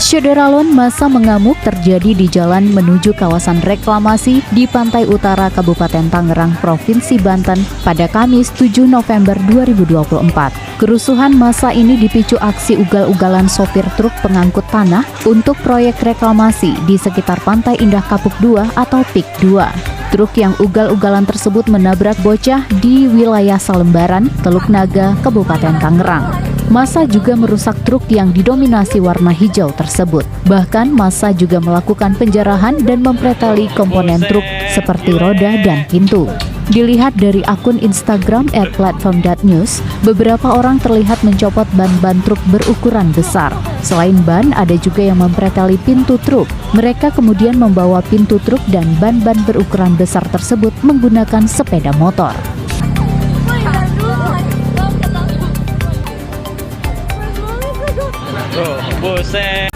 Syederalon masa mengamuk terjadi di jalan menuju kawasan reklamasi di pantai utara Kabupaten Tangerang, Provinsi Banten pada Kamis 7 November 2024. Kerusuhan massa ini dipicu aksi ugal-ugalan sopir truk pengangkut tanah untuk proyek reklamasi di sekitar Pantai Indah Kapuk 2 atau PIK 2. Truk yang ugal-ugalan tersebut menabrak bocah di wilayah Salembaran, Teluk Naga, Kabupaten Tangerang. Massa juga merusak truk yang didominasi warna hijau tersebut. Bahkan massa juga melakukan penjarahan dan mempreteli komponen truk seperti roda dan pintu. Dilihat dari akun Instagram @platform.news, beberapa orang terlihat mencopot ban-ban truk berukuran besar. Selain ban, ada juga yang mempreteli pintu truk. Mereka kemudian membawa pintu truk dan ban-ban berukuran besar tersebut menggunakan sepeda motor. Buset.